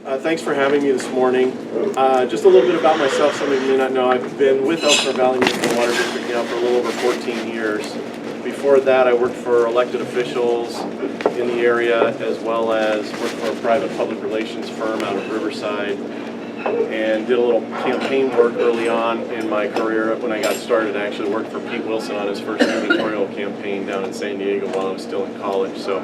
Thanks for having me this morning. Just a little bit about myself. Some of you may not know. I've been with Elsinore Valley Municipal Water District now for a little over 14 years. Before that, I worked for elected officials in the area, as well as worked for a private public relations firm out of Riverside, and did a little campaign work early on in my career. When I got started, I actually worked for Pete Wilson on his first gubernatorial campaign down in San Diego while I was still in college. So,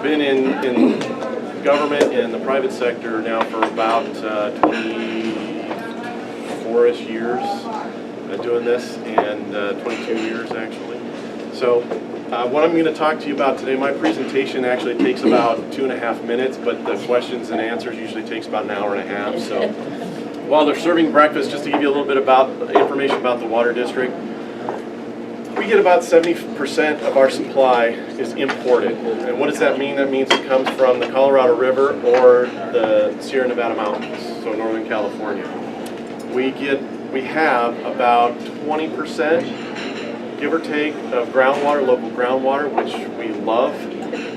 been in government and the private sector now for about 24-ish years doing this, and 22 years actually. So what I'm going to talk to you about today, my presentation actually takes about 2.5 minutes, but the questions and answers usually takes about an hour and a half. So while they're serving breakfast, just to give you a little bit about information about the water district, we get about 70% of our supply is imported. And what does that mean? That means it comes from the Colorado River or the Sierra Nevada mountains, so Northern California. We have about 20%, give or take, of groundwater, local groundwater, which we love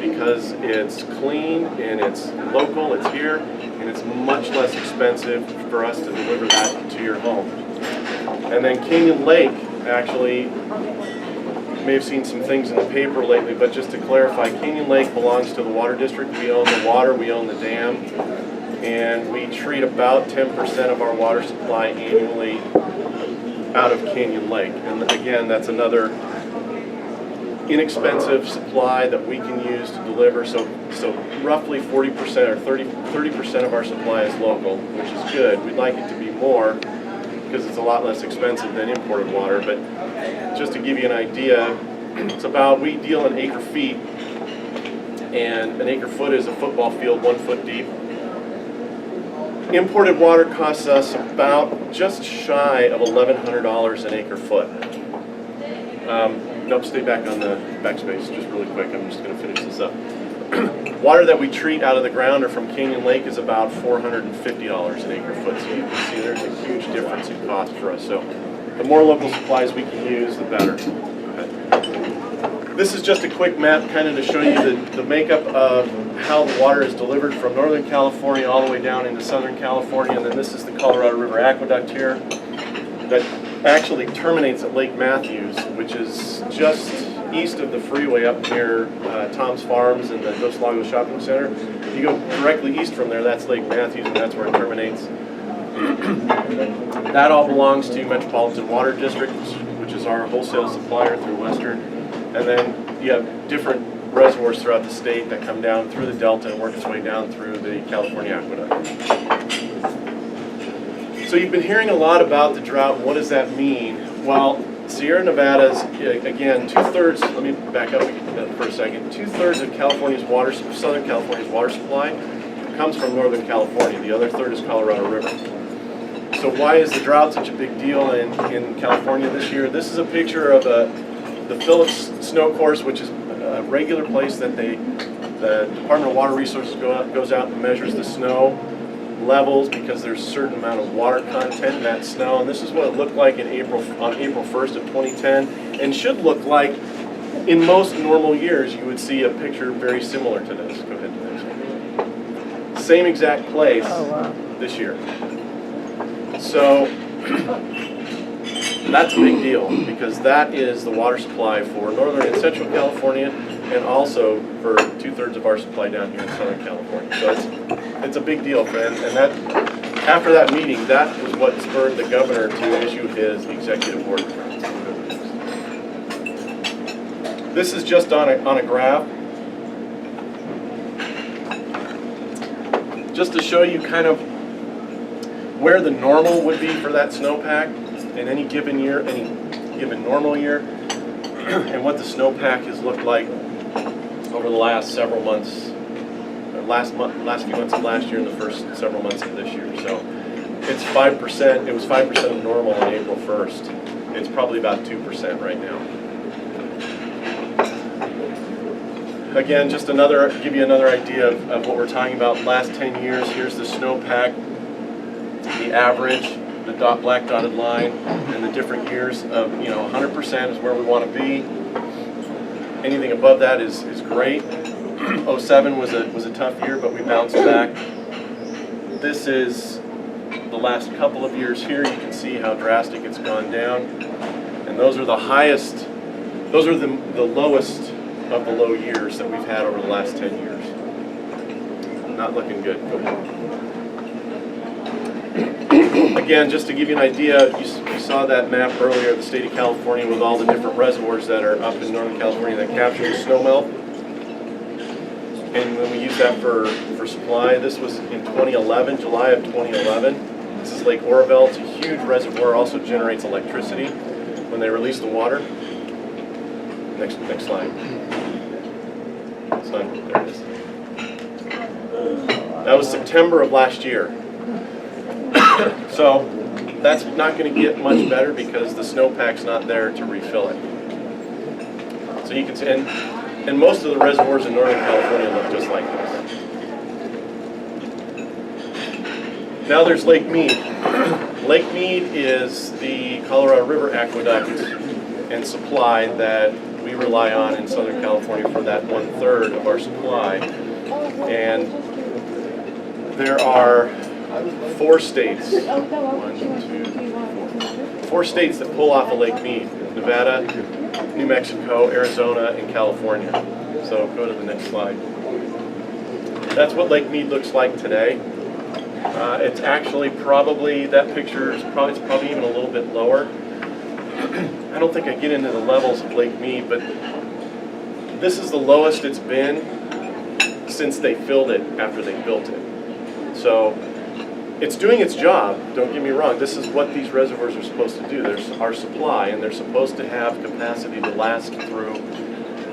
because it's clean and it's local, it's here, and it's much less expensive for us to deliver that to your home. And then Canyon Lake, actually, you may have seen some things in the paper lately, but just to clarify, Canyon Lake belongs to the water district. We own the water, we own the dam, and we treat about 10% of our water supply annually out of Canyon Lake. And again, that's another inexpensive supply that we can use to deliver. So roughly 40% or 30% of our supply is local, which is good. We'd like it to be more, because it's a lot less expensive than imported water. But just to give you an idea, it's about, we deal in acre feet, and an acre foot is a football field 1 foot deep. Imported water costs us about just shy of $1,100 an acre foot. Nope, stay back on the backspace just really quick. I'm just going to finish this up. Water that we treat out of the ground or from Canyon Lake is about $450 an acre foot. So you can see there's a huge difference in cost for us. So the more local supplies we can use, the better. Okay. This is just a quick map kind of to show you the makeup of how the water is delivered from Northern California all the way down into Southern California. And then this is the Colorado River Aqueduct here that actually terminates at Lake Matthews, which is just east of the freeway up near Tom's Farms and the Dos Lagos Shopping Center. If you go directly east from there, that's Lake Matthews, and that's where it terminates. That all belongs to Metropolitan Water District, which is our wholesale supplier through Western. And then you have different reservoirs throughout the state that come down through the Delta and work its way down through the California Aqueduct. So you've been hearing a lot about the drought. What does that mean? Well, Sierra Nevada's, again, 2/3, let me back up for a second, 2/3 of California's water, Southern California's water supply comes from Northern California. The other third is Colorado River. So why is the drought such a big deal in California this year? This is a picture of the Phillips Snow Course, which is a regular place that the Department of Water Resources goes out and measures the snow levels, because there's a certain amount of water content in that snow. And this is what it looked like on April 1st of 2010, and should look like in most normal years. You would see a picture very similar to this. Go ahead to the next one. Same exact place this year. So that's a big deal, because that is the water supply for Northern and Central California, and also for 2/3 of our supply down here in Southern California. So it's a big deal, friend. And that, after that meeting, that was what spurred the governor to issue his executive order. This is just on a graph, just to show you kind of where the normal would be for that snowpack in any given year, any given normal year, and what the snowpack has looked like over the last several months, last few months of last year and the first several months of this year. So it's 5%. It was 5% of normal on April 1st. It's probably about 2% right now. Again, just give you another idea of what we're talking about. Last 10 years, here's the snowpack, the average, the black dotted line, and the different years of, 100% is where we want to be. Anything above that is great. 07 was a tough year, but we bounced back this is the last couple of years here. You can see how drastic it's gone down. And those are the highest, those are the lowest of the low years that we've had over the last 10 years. Not looking good. Go ahead. Again, just to give you an idea, you saw that map earlier of the state of California with all the different reservoirs that are up in Northern California that capture the snow melt. And when we use that for supply, this was in 2011, July of 2011. This is Lake Oroville. It's a huge reservoir, also generates electricity when they release the water. Next slide. There it is. That was September of last year. So that's not going to get much better because the snowpack's not there to refill it. So you can see, and most of the reservoirs in Northern California look just like this. Now there's Lake Mead. Lake Mead is the Colorado River aqueduct and supply that we rely on in Southern California for that 1/3 of our supply. And there are 4 states, 4 states that pull off of Lake Mead: Nevada, New Mexico, Arizona, and California. So go to the next slide. That's what Lake Mead looks like today. It's actually probably, that picture is probably even a little bit lower. I don't think I get into the levels of Lake Mead, but this is the lowest it's been since they filled it after they built it. So it's doing its job, don't get me wrong. This is what these reservoirs are supposed to do. There's our supply, and they're supposed to have capacity to last through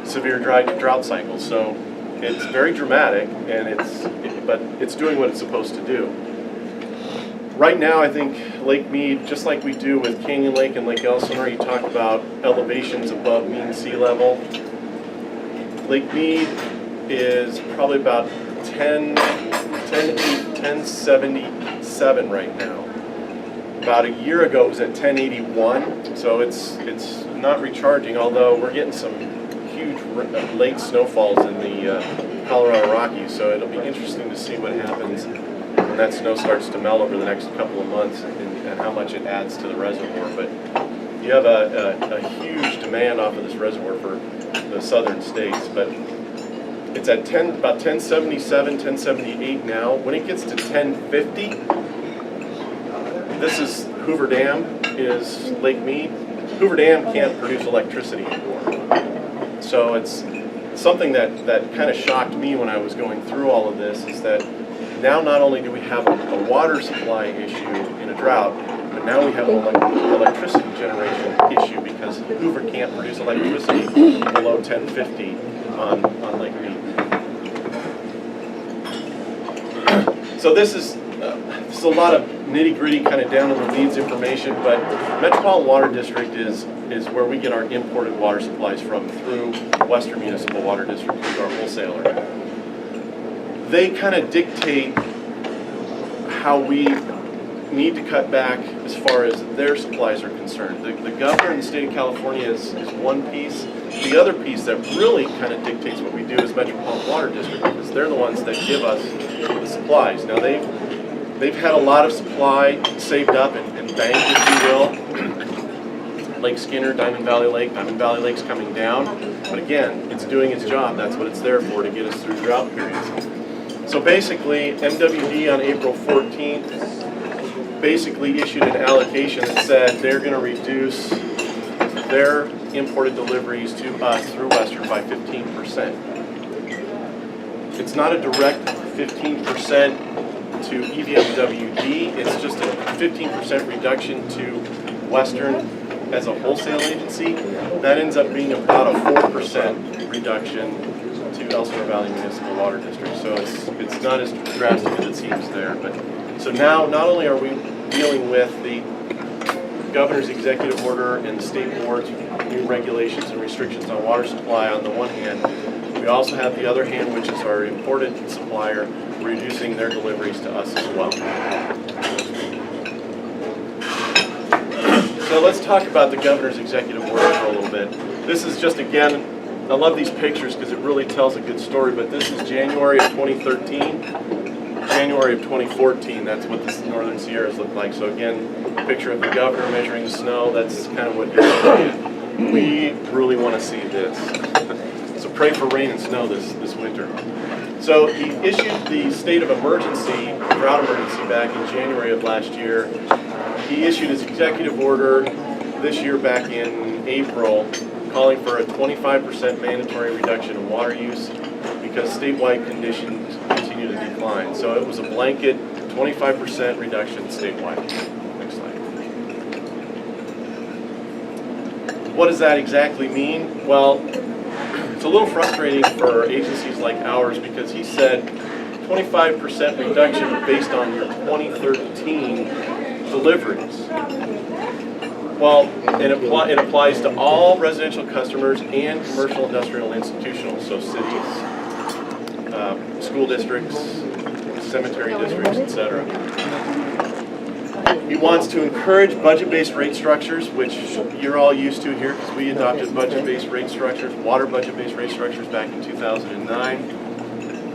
severe drought cycles. So it's very dramatic, and but it's doing what it's supposed to do. Right now, I think Lake Mead, just like we do with Canyon Lake and Lake Elsinore, you talk about elevations above mean sea level. Lake Mead is probably about 1077 right now. About a year ago it was at 1081, so it's not recharging, although we're getting some huge late snowfalls in the Colorado Rockies, so it'll be interesting to see what happens when that snow starts to melt over the next couple of months and how much it adds to the reservoir. But you have a huge demand off of this reservoir for the southern states, but it's at about 1077, 1078 now. When it gets to 1050, this is Hoover Dam, is Lake Mead. Hoover Dam can't produce electricity anymore. So it's something that kind of shocked me when I was going through all of this, is that now not only do we have a water supply issue in a drought, but now we have an electricity generation issue because Hoover can't produce electricity below 1050 on Lake Mead. So this is a lot of nitty-gritty, kind of down in the weeds information, but Metropolitan Water District is where we get our imported water supplies from through Western Municipal Water District, who's our wholesaler. They kind of dictate how we need to cut back as far as their supplies are concerned. The governor in the state of California is one piece. The other piece that really kind of dictates what we do is Metropolitan Water District, because they're the ones that give us the supplies. Now they've had a lot of supply saved up and banked, if you will. Lake Skinner, Diamond Valley Lake's coming down, but again, it's doing its job. That's what it's there for, to get us through drought periods. So basically, MWD on April 14th basically issued an allocation that said they're going to reduce their imported deliveries to us through Western by 15%. It's not a direct 15% to EVMWD, it's just a 15% reduction to Western as a wholesale agency. That ends up being about a 4% reduction to Elsinore Valley Municipal Water District. So it's not as drastic as it seems there. But so now not only are we dealing with the governor's executive order and the state board's new regulations and restrictions on water supply on the one hand, we also have the other hand, which is our imported supplier, reducing their deliveries to us as well. So let's talk about the governor's executive order for a little bit. This is just, again, I love these pictures because it really tells a good story, but this is January of 2013. January of 2014, that's what the Northern Sierras look like. So again, picture of the governor measuring the snow, that's kind of what you're looking at. We really want to see this. So pray for rain and snow this winter. So he issued the state of emergency, drought emergency, back in January of last year. He issued his executive order this year back in April, calling for a 25% mandatory reduction in water use because statewide conditions continue to decline. So it was a blanket 25% reduction statewide. Next slide. What does that exactly mean? Well, it's a little frustrating for agencies like ours because he said 25% reduction based on your 2013 deliveries. Well, it applies to all residential customers and commercial, industrial, and institutional, so cities, school districts, cemetery districts, etc. He wants to encourage budget-based rate structures, which you're all used to here because we adopted budget-based rate structures, water budget-based rate structures back in 2009.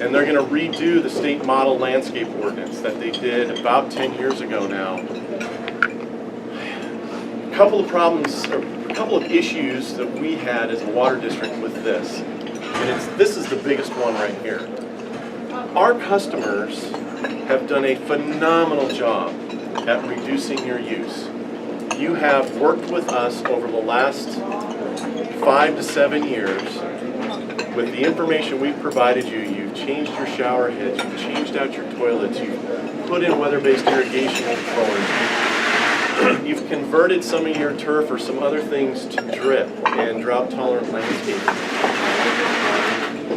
And they're going to redo the state model landscape ordinance that they did about 10 years ago now. A couple of problems, or a couple of issues that we had as a water district with this. And this is the biggest one right here. Our customers have done a phenomenal job at reducing your use. You have worked with us over the last 5 to 7 years with the information we've provided you. You've changed your shower heads, you've changed out your toilets, you've put in weather-based irrigation controllers, you've converted some of your turf or some other things to drip and drought-tolerant landscaping.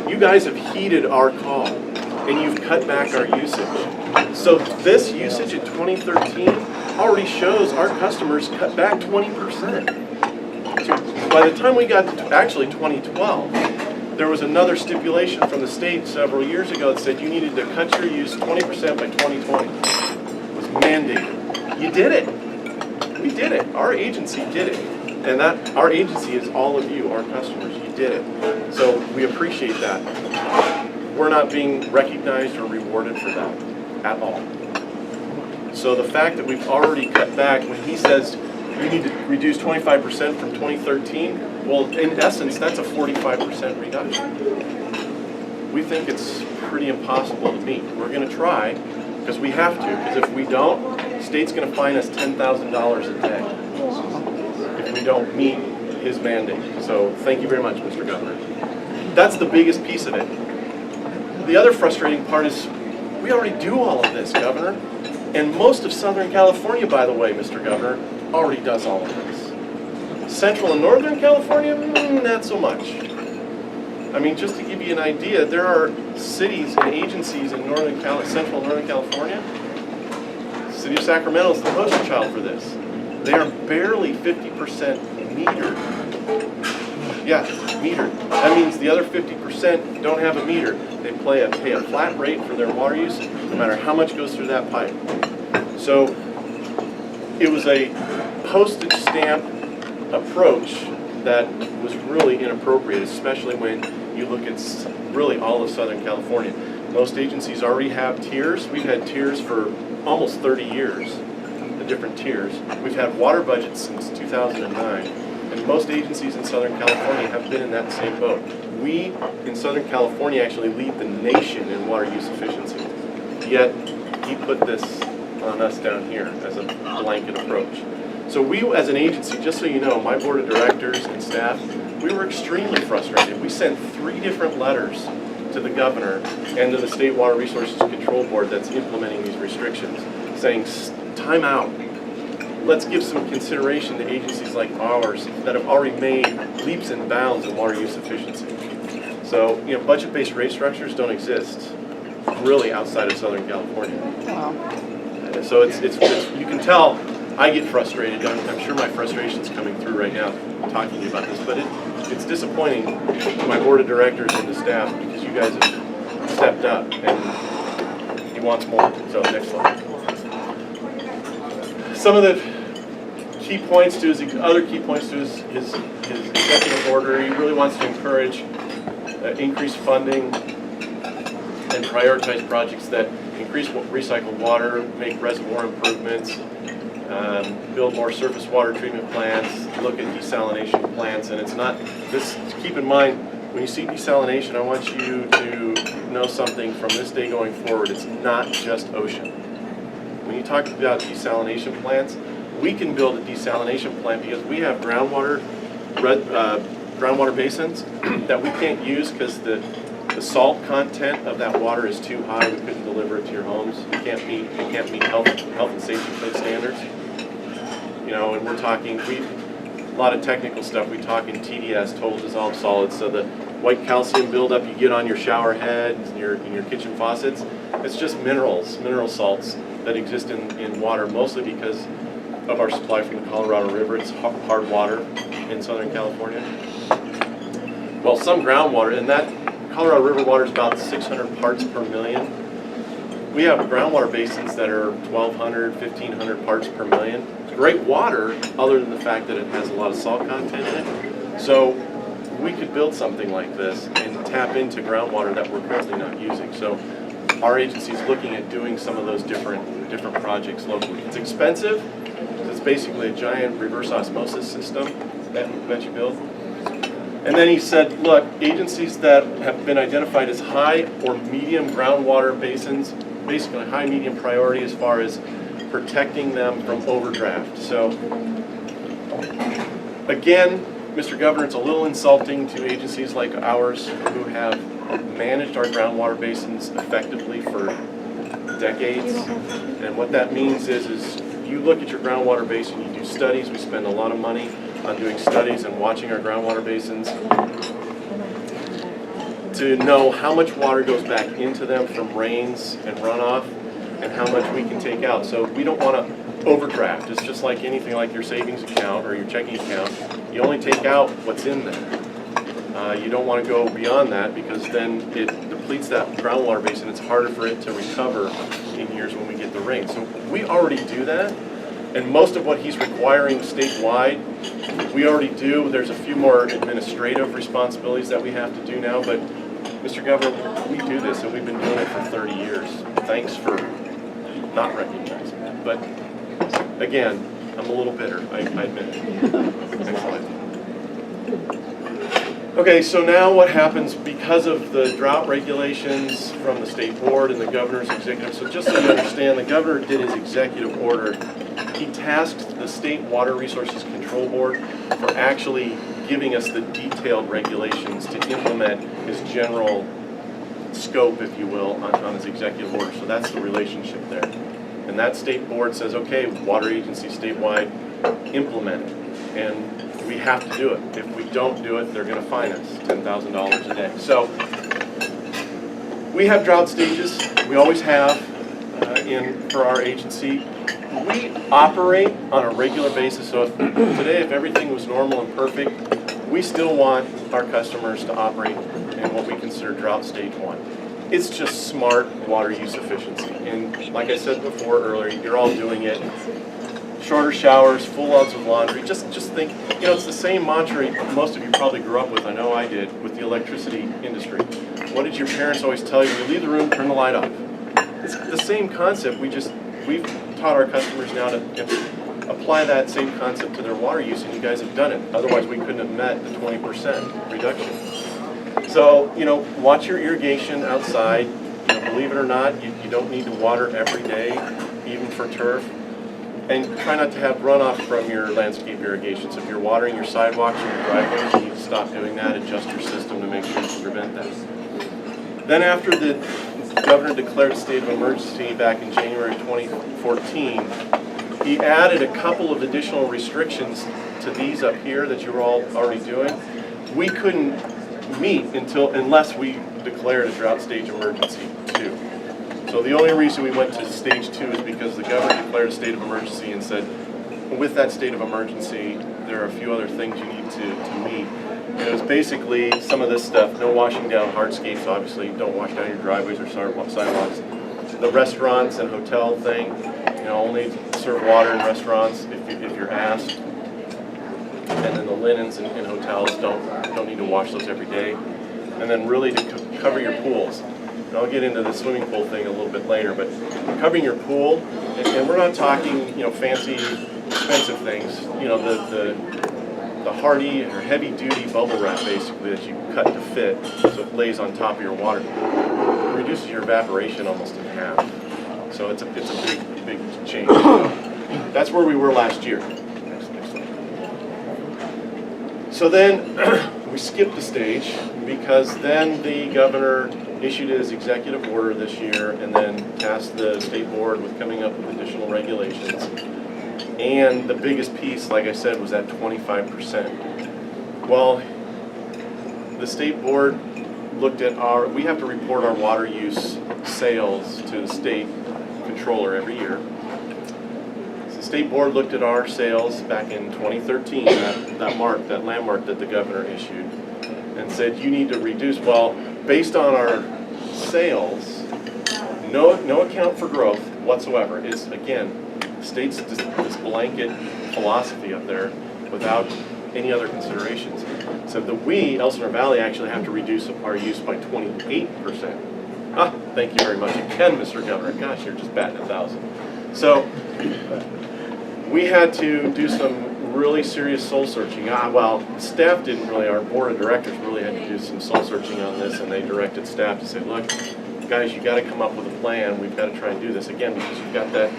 You guys have heeded our call and you've cut back our usage. So this usage in 2013 already shows our customers cut back 20%. So by the time we got to actually 2012, there was another stipulation from the state several years ago that said you needed to cut your use 20% by 2020. It was mandated. You did it. We did it. Our agency did it. And that our agency is all of you, our customers. You did it. So we appreciate that. We're not being recognized or rewarded for that at all. So the fact that we've already cut back, when he says you need to reduce 25% from 2013, well, in essence, that's a 45% reduction. We think it's pretty impossible to meet. We're going to try, because we have to, because if we don't, the state's going to fine us $10,000 a day if we don't meet his mandate. So thank you very much, Mr. Governor. That's the biggest piece of it. The other frustrating part is we already do all of this, Governor. And most of Southern California, by the way, Mr. Governor, already does all of this. Central and Northern California, not so much. I mean, just to give you an idea, there are cities and agencies in Central and Northern California. The city of Sacramento is the poster child for this. They are barely 50% metered. Yeah, metered. That means the other 50% don't have a meter. They pay a flat rate for their water use, no matter how much goes through that pipe. So it was a postage stamp approach that was really inappropriate, especially when you look at really all of Southern California. Most agencies already have tiers. We've had tiers for almost 30 years, the different tiers. We've had water budgets since 2009. And most agencies in Southern California have been in that same boat. We, in Southern California, actually lead the nation in water use efficiency. Yet, he put this on us down here as a blanket approach. So we, as an agency, just so you know, my board of directors and staff, we were extremely frustrated. We sent 3 different letters to the governor and to the State Water Resources Control Board that's implementing these restrictions, saying, time out. Let's give some consideration to agencies like ours that have already made leaps and bounds in water use efficiency. So, you know, budget-based rate structures don't exist really outside of Southern California. Wow. So it's you can tell I get frustrated. I'm sure my frustration's coming through right now talking to you about this, but it's disappointing to my board of directors and the staff because you guys have stepped up and he wants more. So next slide. Some of the key points to his executive order, he really wants to encourage increased funding and prioritize projects that increase increase recycled water, make reservoir improvements, build more surface water treatment plants, look at desalination plants, and it's not, this, keep in mind, when you see desalination, I want you to know something from this day going forward, it's not just ocean. When you talk about desalination plants, we can build a desalination plant because we have groundwater basins that we can't use because the salt content of that water is too high. We couldn't deliver it to your homes. You can't meet health and safety code standards. You know, and we're talking a lot of technical stuff. We talk in TDS, total dissolved solids. So the white calcium buildup you get on your shower head and your kitchen faucets, it's just mineral salts that exist in water, mostly because of our supply from the Colorado River. It's hard water in Southern California. Well, some groundwater, and that Colorado River water is about 600 parts per million. We have groundwater basins that are 1,200, 1,500 parts per million. It's great water, other than the fact that it has a lot of salt content in it. So we could build something like this and tap into groundwater that we're currently not using. So our agency is looking at doing some of those different projects locally. It's expensive. It's basically a giant reverse osmosis system that you build. And then he said, look, agencies that have been identified as high or medium groundwater basins, basically high, medium priority as far as protecting them from overdraft. So again, Mr. Governor, it's a little insulting to agencies like ours who have managed our groundwater basins effectively for decades. And what that means is you look at your groundwater basin, you do studies, we spend a lot of money on doing studies and watching our groundwater basins to know how much water goes back into them from rains and runoff and how much we can take out. So we don't want to overdraft. It's just like anything like your savings account or your checking account. You only take out what's in there. You don't want to go beyond that because then it depletes that groundwater basin. It's harder for it to recover in years when we get the rain. So we already do that. And most of what he's requiring statewide, we already do. There's a few more administrative responsibilities that we have to do now, but Mr. Governor, we do this and we've been doing it for 30 years. Thanks for not recognizing that. But again, I'm a little bitter, I admit it. Next slide. Okay, so now what happens because of the drought regulations from the state board and the governor's executive? So just so you understand, the governor did his executive order. He tasked the State Water Resources Control Board for actually giving us the detailed regulations to implement his general scope, if you will, on his executive order. So that's the relationship there. And that state board says, okay, water agency statewide, implement it. And we have to do it. If we don't do it, they're going to fine us $10,000 a day. So we have drought stages. We always have for our agency. We operate on a regular basis. So if everything was normal and perfect, we still want our customers to operate in what we consider drought stage 1. It's just smart water use efficiency. And like I said before earlier, you're all doing it. Shorter showers, full loads of laundry. Just think, you know, it's the same mantra most of you probably grew up with. I know I did with the electricity industry. What did your parents always tell you? You leave the room, turn the light off. It's the same concept. We've taught our customers now to apply that same concept to their water use, and you guys have done it. Otherwise, we couldn't have met the 20% reduction. So, you know, watch your irrigation outside. You know, believe it or not, you don't need to water every day, even for turf. And try not to have runoff from your landscape irrigation. So if you're watering your sidewalks or your driveways, you need to stop doing that, adjust your system to make sure you prevent that. Then after the governor declared a state of emergency back in January 2014, he added a couple of additional restrictions to these up here that you were all already doing. We couldn't meet unless we declared a drought stage emergency 2. So the only reason we went to stage 2 is because the governor declared a state of emergency and said, with that state of emergency, there are a few other things you need to meet. And it was basically some of this stuff, no washing down hardscapes, obviously, don't wash down your driveways or sidewalks. The restaurants and hotel thing, you know, only serve water in restaurants if you're asked. And then the linens in hotels don't need to wash those every day. And then really to cover your pools. and I'll get into the swimming pool thing a little bit later, but covering your pool, and we're not talking, you know, fancy, expensive things. You know, the hardy or heavy-duty bubble wrap, basically, that you cut to fit, so it lays on top of your water. It reduces your evaporation almost in half. So it's a big change. That's where we were last year. Next slide. So then we skipped a stage because then the governor issued his executive order this year and then tasked the state board with coming up with additional regulations. And the biggest piece, like I said, was that 25%. Well, the state board looked at we have to report our water use sales to the state controller every year. So the state board looked at our sales back in 2013, that landmark that the governor issued, and said you need to reduce. Well, based on our sales, no account for growth whatsoever. It's, again, the state's this blanket philosophy up there without any other considerations. So we, Elsinore Valley, actually have to reduce our use by 28%. Thank you very much again, Mr. Governor. Gosh, you're just batting 1,000. So we had to do some really serious soul searching. Well, staff didn't really, our board of directors really had to do some soul searching on this, and they directed staff to say, look, guys, you got to come up with a plan. We've got to try and do this again because you've got that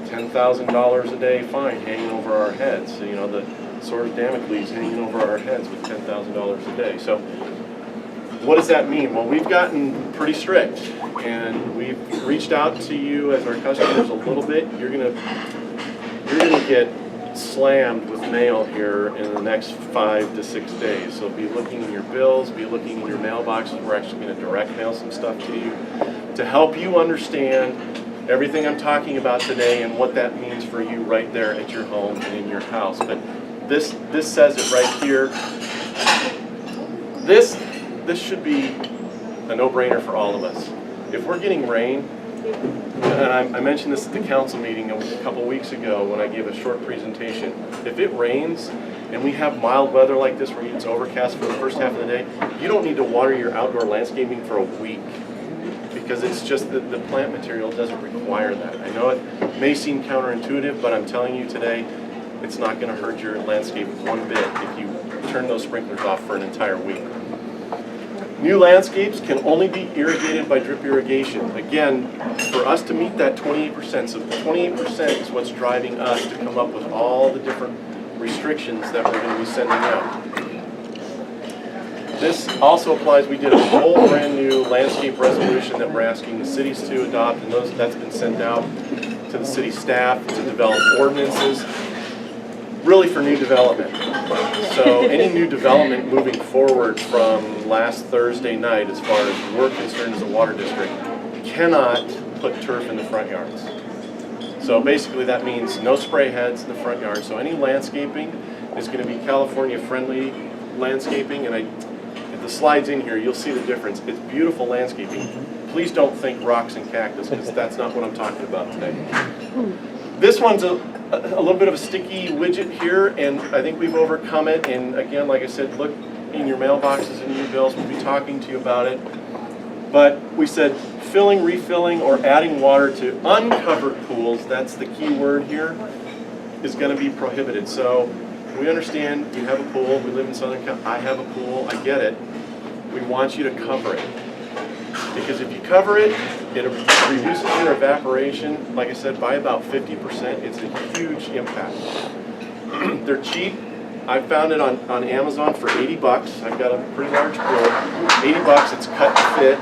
$10,000 a day fine hanging over our heads. So, you know, the sword of Damocles hanging over our heads with $10,000 a day. So what does that mean? Well, we've gotten pretty strict, and we've reached out to you as our customers a little bit. You're gonna get slammed with mail here in the next 5 to 6 days. So be looking in your bills, be looking in your mailboxes. We're actually going to direct mail some stuff to you to help you understand everything I'm talking about today and what that means for you right there at your home and in your house. But this says it right here. This should be a no-brainer for all of us. If we're getting rain, and I mentioned this at the council meeting a couple weeks ago when I gave a short presentation. If it rains and we have mild weather like this where it's overcast for the first half of the day, you don't need to water your outdoor landscaping for a week because it's just that the plant material doesn't require that. I know it may seem counterintuitive, but I'm telling you today, it's not going to hurt your landscape one bit if you turn those sprinklers off for an entire week. New landscapes can only be irrigated by drip irrigation. Again, for us to meet that 28%, so 28% is what's driving us to come up with all the different restrictions that we're going to be sending out. This also applies, we did a whole brand new landscape resolution that we're asking the cities to adopt, and that's been sent out to the city staff to develop ordinances, really for new development. So any new development moving forward from last Thursday night, as far as we're concerned as a water district, cannot put turf in the front yards. So basically that means no spray heads in the front yard. So any landscaping is going to be California-friendly landscaping, and if the slide's in here, you'll see the difference. It's beautiful landscaping. Please don't think rocks and cactus, because that's not what I'm talking about today. This one's a little bit of a sticky widget here, and I think we've overcome it. And again, like I said, look in your mailboxes and your bills. We'll be talking to you about it. But we said filling, refilling, or adding water to uncovered pools, that's the key word here, is going to be prohibited. So we understand you have a pool. We live in Southern California. I have a pool. I get it. We want you to cover it. Because if you cover it, it reduces your evaporation, like I said, by about 50%. It's a huge impact. They're cheap. I found it on Amazon for 80 bucks. I've got a pretty large pool. 80 bucks, it's cut to fit.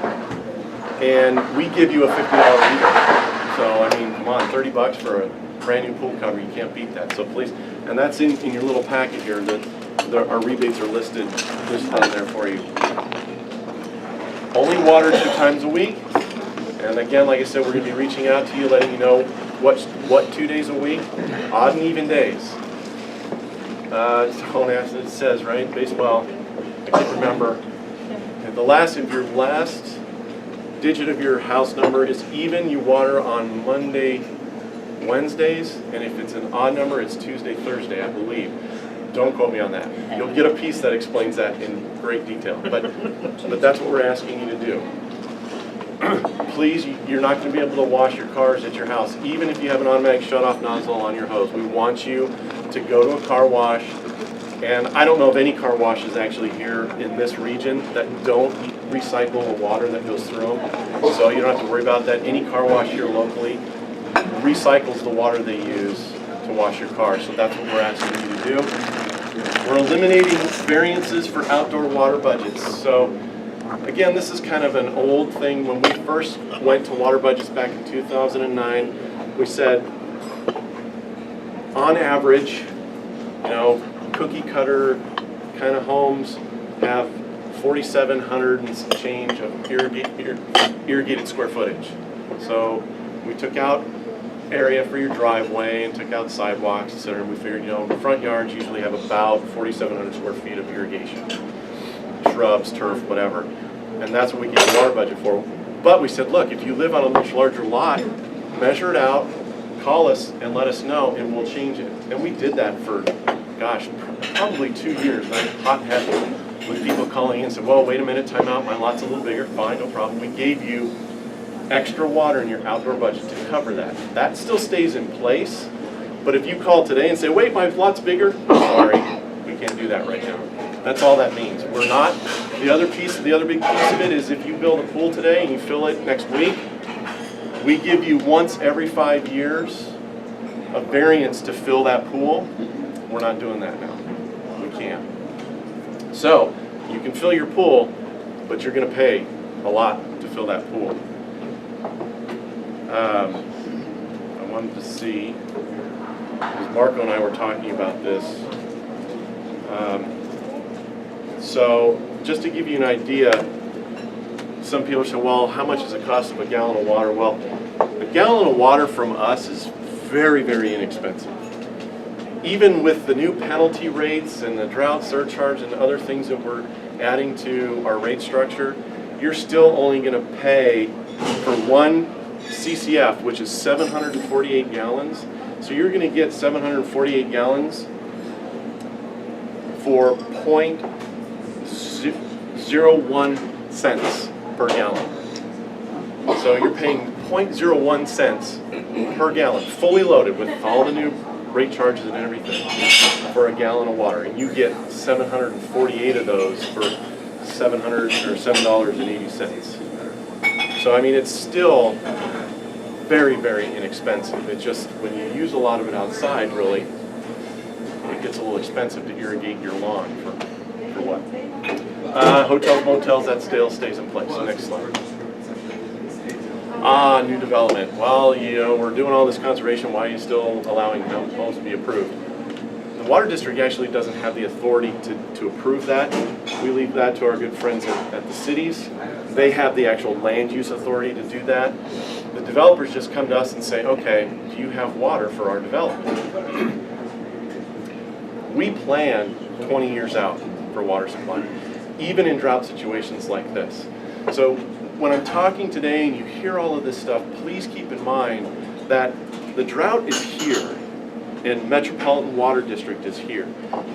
And we give you a $50 rebate. So, I mean, come on, 30 bucks for a brand new pool cover. You can't beat that. So please, and that's in your little packet here. Our rebates are listed on there for you. Only water 2 times a week. And again, like I said, we're going to be reaching out to you, letting you know what 2 days a week, odd and even days. It says, right? Baseball, I can't remember. If your last digit of your house number is even, you water on Monday, Wednesdays, and if it's an odd number, it's Tuesday, Thursday, I believe. Don't quote me on that. You'll get a piece that explains that in great detail, but that's what we're asking you to do. please, you're not going to be able to wash your cars at your house, even if you have an automatic shut-off nozzle on your hose. We want you to go to a car wash, and I don't know of any car washes actually here in this region that don't recycle the water that goes through them. So you don't have to worry about that. Any car wash here locally recycles the water they use to wash your car. So that's what we're asking you to do. We're eliminating variances for outdoor water budgets. So again, this is kind of an old thing. When we first went to water budgets back in 2009, we said, on average, you know, cookie cutter kind of homes have 4,700 and some change of irrigated square footage. So we took out area for your driveway and took out sidewalks, etc. And we figured, you know, the front yards usually have about 4,700 square feet of irrigation, shrubs, turf, whatever. And that's what we get the water budget for. But we said, look, if you live on a much larger lot, measure it out, call us and let us know, and we'll change it. And we did that for, gosh, probably 2 years. And I'm hot-headed with people calling in and said, well, wait a minute, time out, my lot's a little bigger. Fine, no problem. We gave you extra water in your outdoor budget to cover that. That still stays in place. But if you call today and say, wait, my lot's bigger, sorry, we can't do that right now. That's all that means. We're not, the other big piece of it is if you build a pool today and you fill it next week, we give you once every 5 years a variance to fill that pool. We're not doing that now. We can't. So you can fill your pool, but you're going to pay a lot to fill that pool. I wanted to see, because Marco and I were talking about this. So just to give you an idea, some people say, well, how much does it cost of a gallon of water? Well, a gallon of water from us is very, very inexpensive. Even with the new penalty rates and the drought surcharge and other things that we're adding to our rate structure, you're still only going to pay for 1 CCF, which is 748 gallons. So you're going to get 748 gallons for 0.01 cents per gallon. So you're paying 0.01 cents per gallon, fully loaded with all the new rate charges and everything, for a gallon of water. And you get 748 of those for $7.80. So I mean, it's still very, very inexpensive. It's just when you use a lot of it outside, really, it gets a little expensive to irrigate your lawn for what? Hotels, motels, that still stays in place. So next slide. New development. Well, you know, we're doing all this conservation. Why are you still allowing homes to be approved? The water district actually doesn't have the authority to approve that. We leave that to our good friends at the cities. They have the actual land use authority to do that. The developers just come to us and say, okay, do you have water for our development? We plan 20 years out for water supply, even in drought situations like this. So when I'm talking today and you hear all of this stuff, please keep in mind that the drought is here and Metropolitan Water District is here.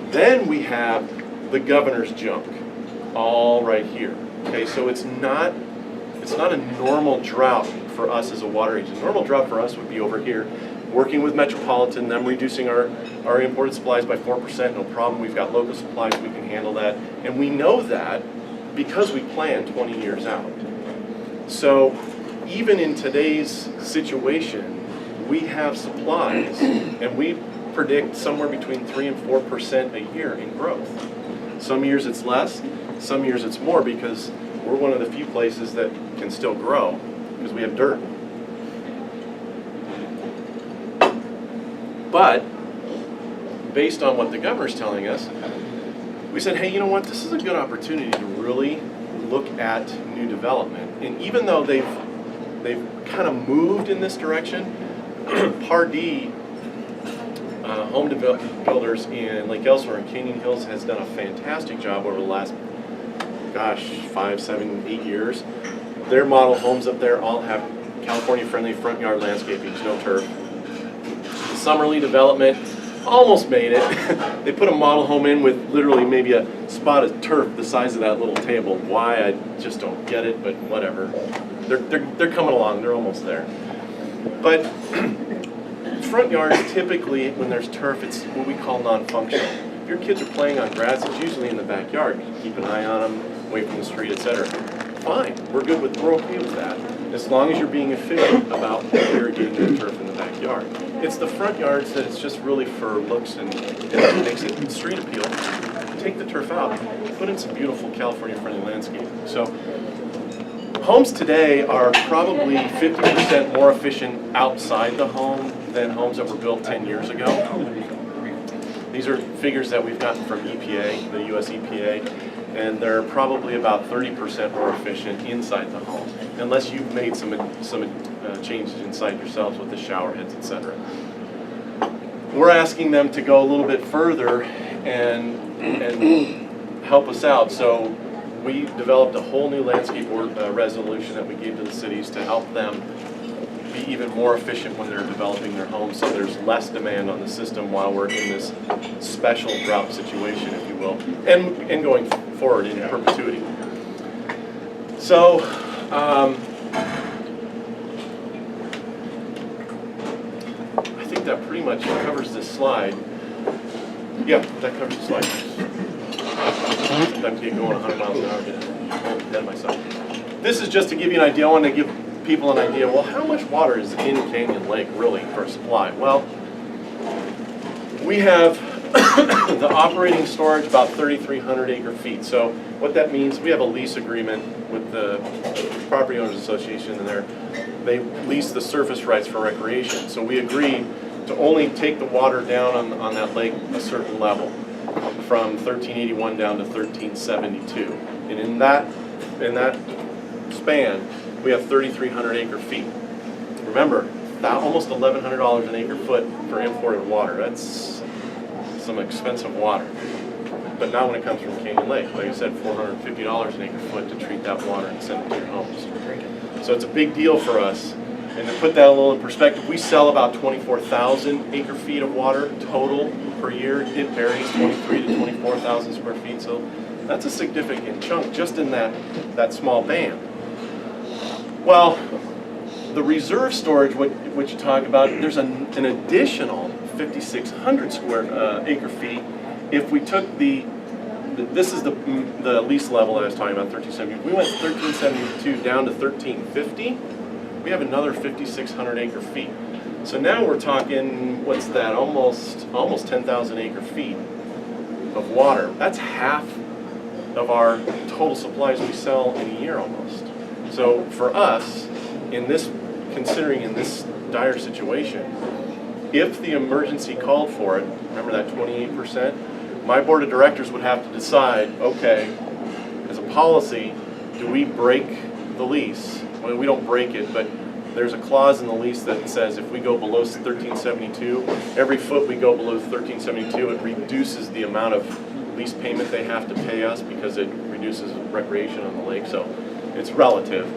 Then we have the governor's junk all right here. Okay, so it's not a normal drought for us as a water agency. A normal drought for us would be over here, working with Metropolitan, them reducing our imported supplies by 4%, no problem. We've got local supplies, we can handle that. And we know that because we plan 20 years out. So even in today's situation, we have supplies, and we predict somewhere between 3 and 4% a year in growth. Some years it's less, some years it's more, because we're one of the few places that can still grow because we have dirt. But based on what the governor's telling us, we said, hey, you know what, this is a good opportunity to really look at new development. And even though they've kind of moved in this direction, Pardee Home Builders in Lake Elsinore and Canyon Hills has done a fantastic job over the last, 5, 7, 8 years. Their model homes up there all have California-friendly front yard landscaping, no turf. Summerly development almost made it. They put a model home in with literally maybe a spot of turf the size of that little table. Why, I just don't get it, but whatever. they're coming along. They're almost there. But front yards, typically, when there's turf, it's what we call non-functional. If your kids are playing on grass, it's usually in the backyard. You keep an eye on them, away from the street, etc. Fine, we're okay with that, as long as you're being efficient about irrigating the turf in the backyard. It's the front yards that it's just really for looks and it makes it street appeal. Take the turf out, put in some beautiful California-friendly landscaping. So homes today are probably 50% more efficient outside the home than homes that were built 10 years ago. These are figures that we've gotten from EPA, the US EPA, and they're probably about 30% more efficient inside the home, unless you've made some changes inside yourselves with the shower heads, etc. We're asking them to go a little bit further and help us out. So we developed a whole new landscape resolution that we gave to the cities to help them be even more efficient when they're developing their homes, so there's less demand on the system while we're in this special drought situation, if you will, and going forward in perpetuity. So I think that pretty much covers this slide. Yeah, that covers the slide. Sometimes get going 100 miles an hour, get ahead of myself. This is just to give you an idea. I want to give people an idea, well, how much water is in Canyon Lake really for a supply? Well, we have the operating storage about 3,300 acre feet. So what that means, we have a lease agreement with the Property Owners Association, and they lease the surface rights for recreation. So we agreed to only take the water down on that lake a certain level, from 1381 down to 1372. And in that span, we have 3,300 acre feet. Remember, almost $1,100 an acre foot for imported water. That's some expensive water. But not when it comes from Canyon Lake. Like I said, $450 an acre foot to treat that water and send it to your homes. So it's a big deal for us. And to put that a little in perspective, we sell about 24,000 acre feet of water total per year. It varies 23 to 24,000 square feet. So that's a significant chunk just in that small band. Well, the reserve storage, what you talk about, there's an additional 5,600 square acre feet. If we took this is the lease level that I was talking about, 1370. If we went 1372 down to 1350, we have another 5,600 acre feet. So now we're talking, what's that? Almost 10,000 acre feet of water. That's half of our total supplies we sell in a year almost. So for us, considering in this dire situation, if the emergency called for it, remember that 28%, my board of directors would have to decide, okay, as a policy, do we break the lease? Well, we don't break it, but there's a clause in the lease that says if we go below 1372, every foot we go below 1372, it reduces the amount of lease payment they have to pay us because it reduces recreation on the lake. So it's relative.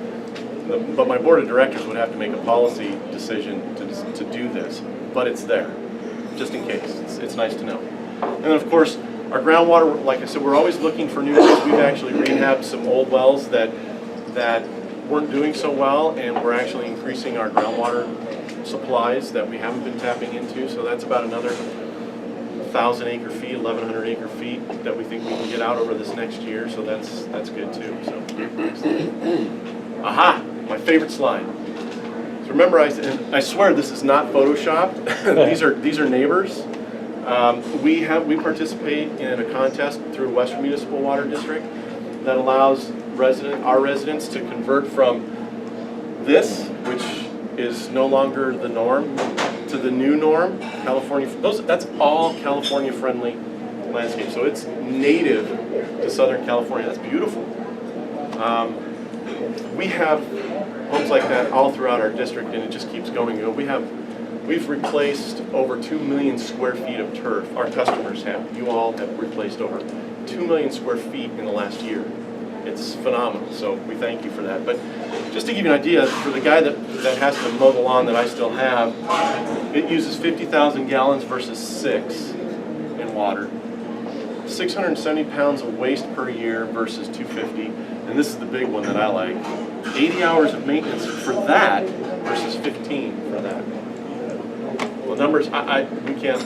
But my board of directors would have to make a policy decision to do this. But it's there, just in case. It's nice to know. And then, of course, our groundwater, like I said, we're always looking for new ways. We've actually rehabbed some old wells that weren't doing so well, and we're actually increasing our groundwater supplies that we haven't been tapping into. So that's about another 1,000 acre feet, 1,100 acre feet that we think we can get out over this next year. So that's good too. So, aha, my favorite slide. So remember, I swear this is not photoshopped. these are neighbors. We participate in a contest through Western Municipal Water District that allows our residents to convert from this, which is no longer the norm, to the new norm, California. That's all California-friendly landscape. So it's native to Southern California. That's beautiful. We have homes like that all throughout our district, and it just keeps going. You know, we've replaced over 2 million square feet of turf. Our customers have. You all have replaced over 2 million square feet in the last year. It's phenomenal, so we thank you for that. But just to give you an idea, for the guy that has to mow the lawn that I still have, it uses 50,000 gallons versus 6 in water. 670 pounds of waste per year versus 250. And this is the big one that I like. 80 hours of maintenance for that versus 15 for that. Well, numbers, we can't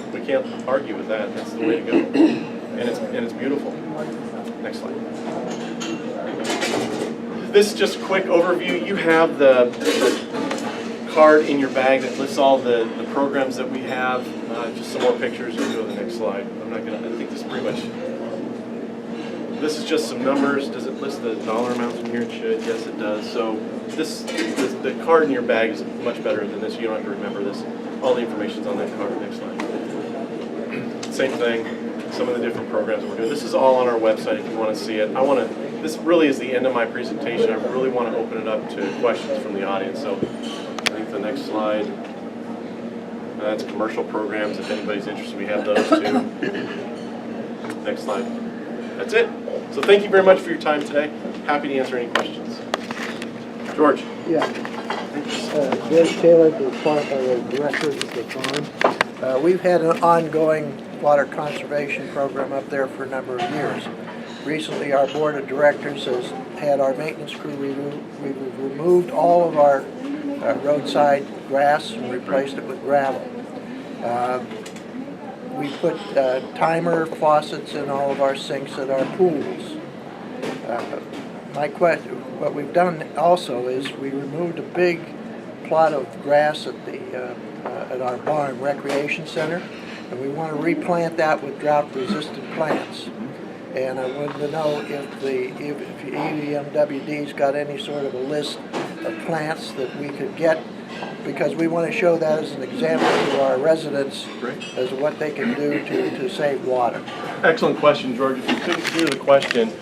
argue with that. That's the way to go, and it's beautiful. Next slide. This is just a quick overview. You have the card in your bag that lists all the programs that we have. Just some more pictures. You can go to the next slide. I think this is pretty much. This is just some numbers. Does it list the dollar amounts in here? It should. Yes, it does. So the card in your bag is much better than this. You don't have to remember this. All the information's on that card. Next slide. Same thing. Some of the different programs that we're doing. This is all on our website if you want to see it. This really is the end of my presentation. I really want to open it up to questions from the audience. So I think the next slide. That's commercial programs. If anybody's interested, we have those too. Next slide. That's it. So thank you very much for your time today. Happy to answer any questions. George. Yeah. Bill Taylor, the director of the farm. We've had an ongoing water conservation program up there for a number of years. Recently, our board of directors has had our maintenance crew we've removed all of our roadside grass and replaced it with gravel. We put timer faucets in all of our sinks at our pools. What we've done also is we removed a big plot of grass at our barn recreation center, and we want to replant that with drought-resistant plants. And I wanted to know if EVMWD's got any sort of a list of plants that we could get, because we want to show that as an example to our residents as to what they can do to save water. Excellent question, George. If you couldn't hear the question,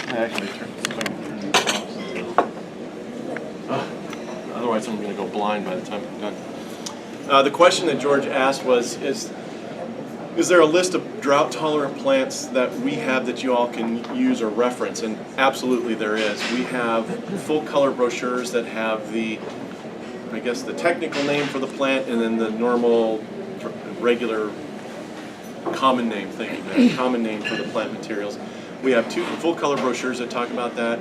I actually turn this off. Otherwise, I'm going to go blind by the time I'm done. The question that George asked was, is there a list of drought-tolerant plants that we have that you all can use or reference? And absolutely there is. We have full-color brochures that have the technical name for the plant and then the normal, regular, common name, common name for the plant materials. We have 2 full-color brochures that talk about that.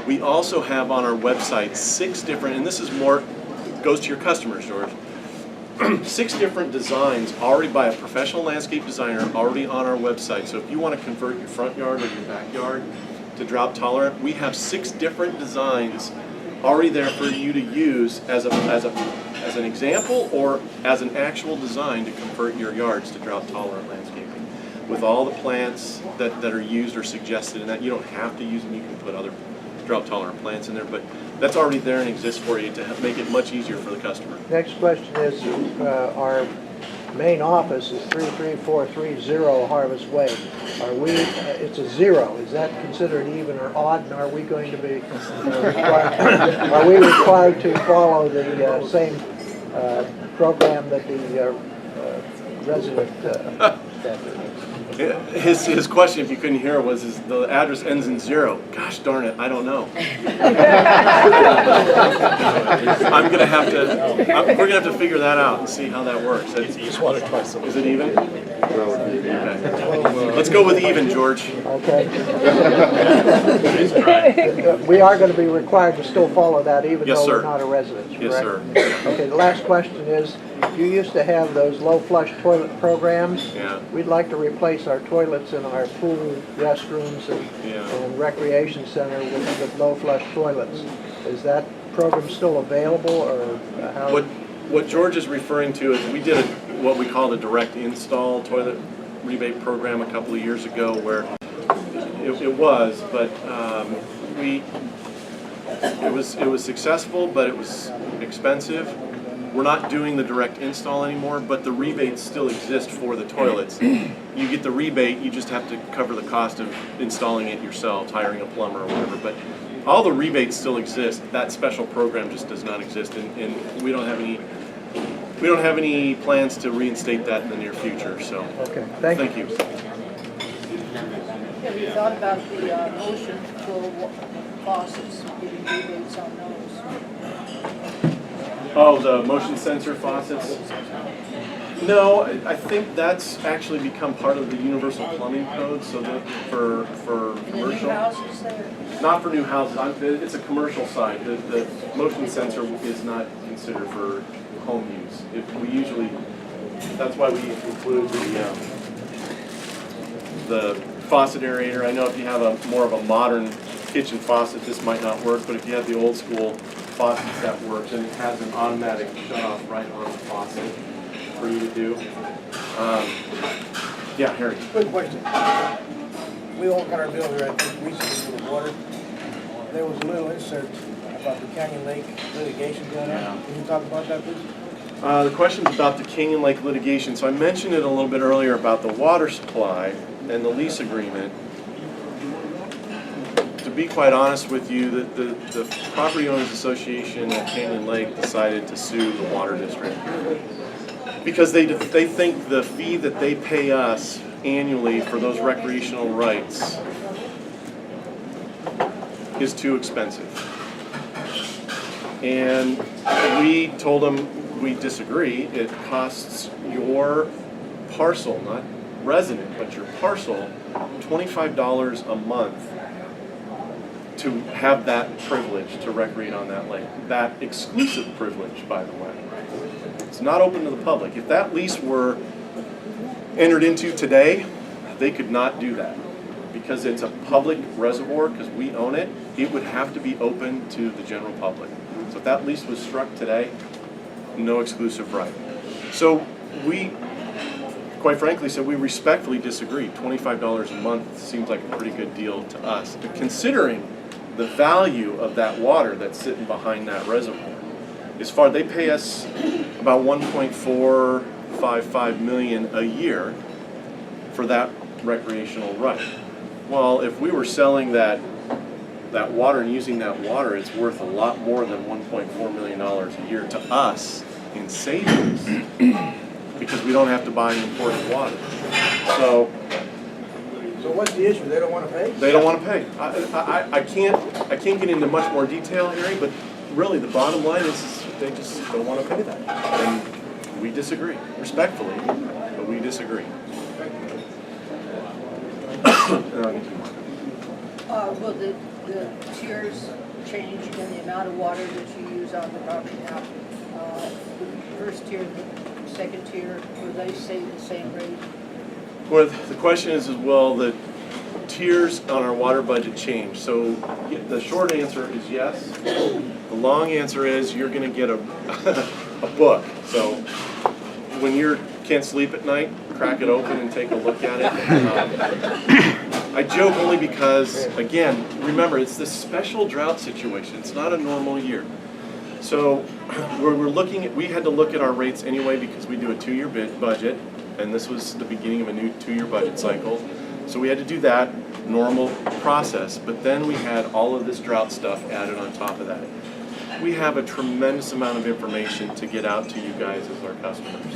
We also have on our website 6 different, and this is more, goes to your customers, George, 6 different designs already by a professional landscape designer already on our website. So if you want to convert your front yard or your backyard to drought tolerant, we have 6 different designs already there for you to use as an example or as an actual design to convert your yards to drought tolerant landscaping. With all the plants that are used or suggested in that, you don't have to use them. You can put other drought tolerant plants in there, but that's already there and exists for you to make it much easier for the customer. Next question is, our main office is 33430 Harvest Way. It's a 0. Is that considered even or odd? And are we going to be are we required to follow the same program that the resident His question, if you couldn't hear, was the address ends in 0. Gosh darn it, I don't know. We're gonna have to figure that out and see how that works. Is it even? Okay. Let's go with even, George. Okay. We are going to be required to still follow that even though we're not a resident, correct? Yes, sir. Okay, the last question is, you used to have those low flush toilet programs. Yeah. We'd like to replace our toilets in our pool, restrooms, and recreation center with low flush toilets. Is that program still available, or how? What George is referring to is we did what we called a direct install toilet rebate program a couple of years ago, where it was successful, but it was expensive. We're not doing the direct install anymore, but the rebates still exist for the toilets. You get the rebate, you just have to cover the cost of installing it yourself, hiring a plumber or whatever. But all the rebates still exist. That special program just does not exist, and we don't have any plans to reinstate that in the near future. So okay, thank you. Have you thought about the ocean flow faucets, getting rebates on those? Oh, the motion sensor faucets? No, I think that's actually become part of the universal plumbing code, so that for In the new commercial. houses there? Not for new houses, it's a commercial side. The motion sensor is not considered for home use. We usually, that's why we include the faucet aerator. I know if you have a more of a modern kitchen faucet, this might not work, but if you have the old school faucets, that works, and it has an automatic shut off right on the faucet for you to do. Yeah, Harry. Quick question. We all got our bill here, I think, recently for the water. There was a little insert about the Canyon Lake litigation going on. Can you talk about that, please? The question's about the Canyon Lake litigation. So I mentioned it a little bit earlier about the water supply and the lease agreement. To be quite honest with you, the Property Owners Association at Canyon Lake decided to sue the water district because they think the fee that they pay us annually for those recreational rights is too expensive. And we told them we disagree. It costs your parcel, not resident, but your parcel, $25 a month to have that privilege to recreate on that lake. That exclusive privilege, by the way. It's not open to the public. If that lease were entered into today, they could not do that. Because it's a public reservoir, because we own it, it would have to be open to the general public. So if that lease was struck today, no exclusive right. So we, quite frankly, said we respectfully disagree. $25 a month seems like a pretty good deal to us. But considering the value of that water that's sitting behind that reservoir, as far they pay us about $1.455 million a year for that recreational right. Well, if we were selling that water and using that water, it's worth a lot more than $1.4 million a year to us in savings because we don't have to buy imported water. So what's the issue? They don't want to pay? they don't want to pay. I can't get into much more detail, Harry, but really the bottom line is they just don't want to pay that. And we disagree, respectfully, but we disagree. Will the tiers change in the amount of water that you use on the property now? The first tier, the second tier, will they stay the same rate? Well, the question is, well, the tiers on our water budget change. So the short answer is yes. The long answer is you're going to get a book. So when you can't sleep at night, crack it open and take a look at it. I joke only because, again, remember, it's this special drought situation. It's not a normal year. So we had to look at our rates anyway because we do a 2-year budget, and this was the beginning of a new 2-year budget cycle. So we had to do that normal process, but then we had all of this drought stuff added on top of that. We have a tremendous amount of information to get out to you guys as our customers.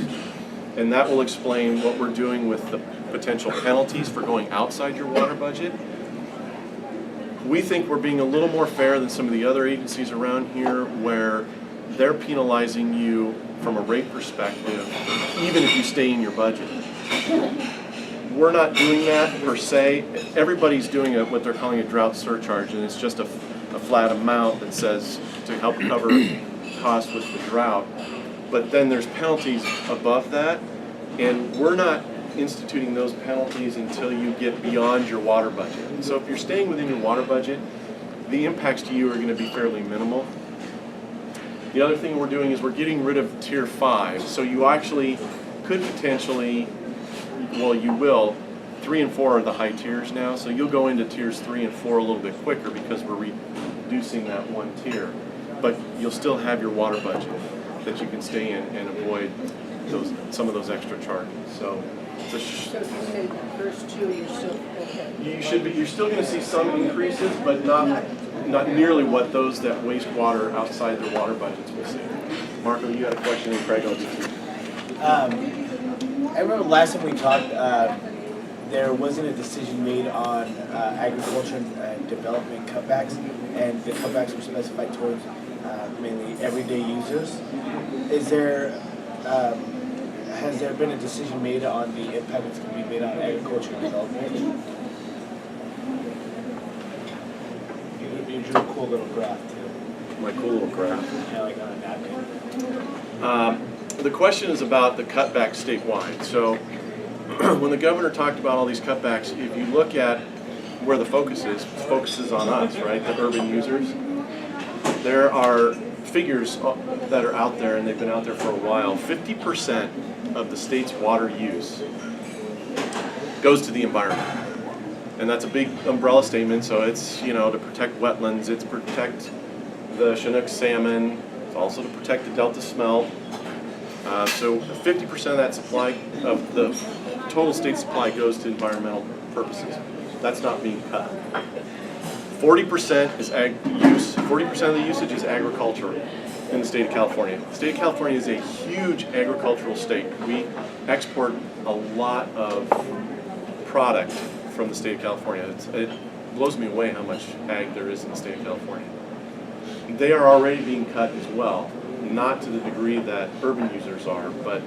And that will explain what we're doing with the potential penalties for going outside your water budget. We think we're being a little more fair than some of the other agencies around here where they're penalizing you from a rate perspective, even if you stay in your budget. We're not doing that per se. Everybody's doing what they're calling a drought surcharge, and it's just a flat amount that says to help cover costs with the drought. But then there's penalties above that, and we're not instituting those penalties until you get beyond your water budget. And so if you're staying within your water budget, the impacts to you are going to be fairly minimal. The other thing we're doing is we're getting rid of Tier 5, so you actually could potentially, well, you will, 3 and 4 are the high tiers now, so you'll go into Tiers 3 and 4 a little bit quicker because we're reducing that one tier. But you'll still have your water budget that you can stay in and avoid some of those extra charges. So So if you say the first 2, you're still okay? you're still going to see some increases, but not nearly what those that waste water outside their water budgets will see. Marco, you had a question, and Craig, I'll do too. I remember last time we talked, there wasn't a decision made on agriculture and development cutbacks, and the cutbacks were specified towards mainly everyday users. Is there, has there been a decision made on the impact that's going to be made on agriculture and development? You drew a cool little graph too. My cool little graph. Yeah, like on a napkin. The question is about the cutback statewide. So when the governor talked about all these cutbacks, if you look at where the focus is on us, right, the urban users. There are figures that are out there, and they've been out there for a while. 50% of the state's water use goes to the environment. And that's a big umbrella statement, so it's, you know, to protect wetlands, it's protect the Chinook salmon, it's also to protect the Delta smelt. So 50% of that supply, of the total state supply, goes to environmental purposes. That's not being cut. 40% is ag use. 40% of the usage is agriculture in the state of California. The state of California is a huge agricultural state. We export a lot of product from the state of California. It blows me away how much ag there is in the state of California. They are already being cut as well, not to the degree that urban users are, but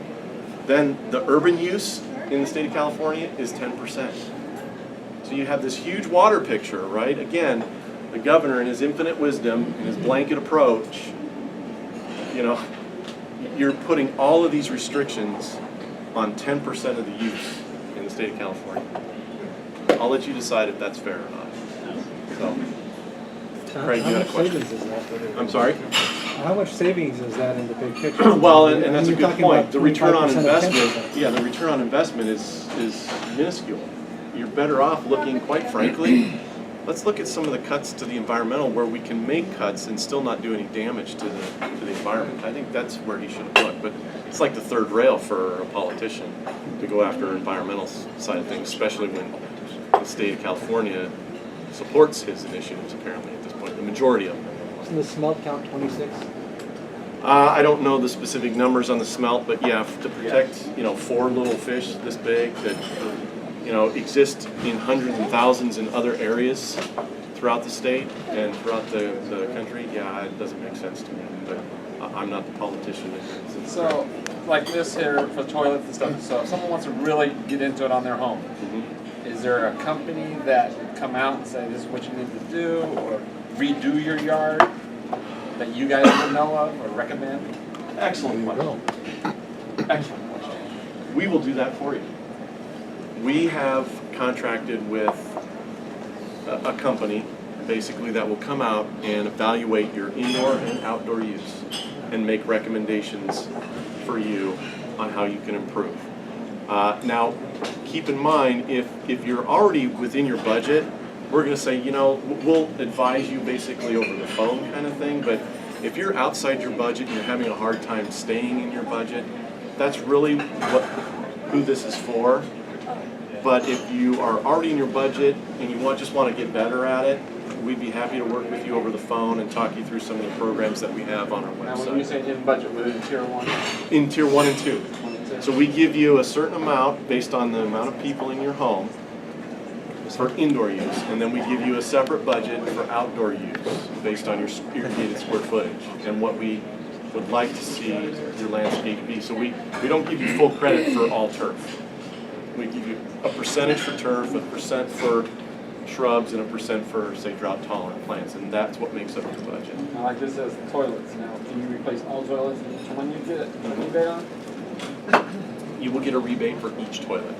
then the urban use in the state of California is 10%. So you have this huge water picture, right? Again, the governor in his infinite wisdom, in his blanket approach, you know, you're putting all of these restrictions on 10% of the use in the state of California. I'll let you decide if that's fair or not. So, Craig, you had a question? Savings is that? I'm sorry? How much savings is that in the big picture? Well, and that's a You're good talking point. about The return on 25% of investment, 10%. yeah, the return on investment is minuscule. You're better off looking, quite frankly, let's look at some of the cuts to the environmental where we can make cuts and still not do any damage to the environment. I think that's where he should have looked. But it's like the third rail for a politician to go after environmental side of things, especially when the state of California supports his initiatives apparently at this point, the majority of them. Isn't the smelt count 26? I don't know the specific numbers on the smelt, but yeah, to protect, you know, 4 little fish this big that, you know, exist in hundreds and thousands in other areas throughout the state and throughout the country, yeah, it doesn't make sense to me. But I'm not the politician. So, like this here for toilets and stuff, so if someone wants to really get into it on their home, is there a company that would come out and say this is what you need to do, or redo your yard that you guys would know of or recommend? Excellent question. Excellent question. We will do that for you. We have contracted with a company, basically, that will come out and evaluate your indoor and outdoor use and make recommendations for you on how you can improve. Now, keep in mind, if you're already within your budget, we're going to say, you know, we'll advise you basically over the phone kind of thing, but if you're outside your budget and you're having a hard time staying in your budget, that's really who this is for. But if you are already in your budget and you just want to get better at it, we'd be happy to work with you over the phone and talk you through some of the programs that we have on our Now, when you website. say in budget, within tier 1? In tier 1 and 2. So we give you a certain amount based on the amount of people in your home for indoor use, and then we give you a separate budget for outdoor use based on your irrigated square footage and what we would like to see your landscape be. So we don't give you full credit for all turf. We give you a percentage for turf, a percent for shrubs, and a percent for, say, drought-tolerant plants, and that's what makes up your budget. Now, like this says toilets. Now, can you replace all toilets in each one you get a rebate on? You will get a rebate for each toilet,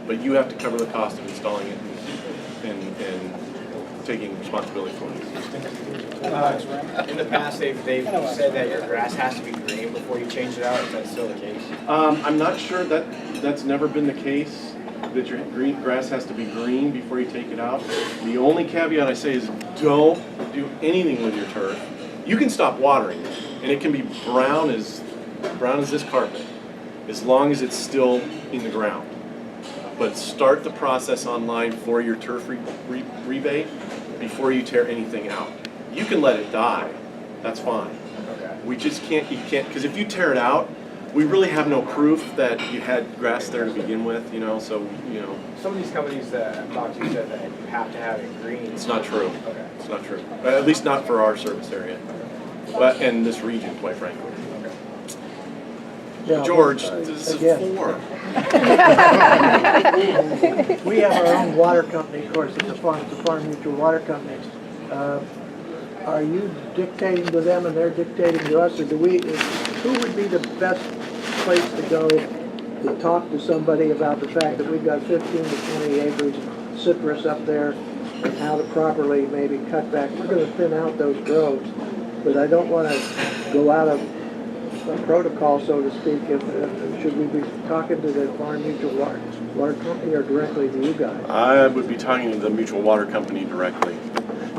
but you have to cover the cost of installing it and taking responsibility for it. In the past, they've said that your grass has to be green before you change it out. Is that still the case? I'm not sure that's never been the case, that your grass has to be green before you take it out. The only caveat I say is don't do anything with your turf. You can stop watering it, and it can be brown as this carpet, as long as it's still in the ground. But start the process online for your turf rebate before you tear anything out. You can let it die, that's fine. Okay. We just can't, because if you tear it out, we really have no proof that you had grass there to begin with, you know, so, you know. Some of these companies that I've talked to said that you have to have it green. It's not true. Okay. It's not true. At least not for our service area. And this region, quite frankly. Yeah, George, but, this is again, 4. we have our own water company, of course, it's the Farm Mutual Water Company. Are you dictating to them and they're dictating to us, or who would be the best place to go to talk to somebody about the fact that we've got 15 to 20 acres of citrus up there and how to properly maybe cut back? We're going to thin out those groves, but I don't want to go out of protocol, so to speak. Should we be talking to the Farm Mutual Water Company or directly to you guys? I would be talking to the mutual water company directly.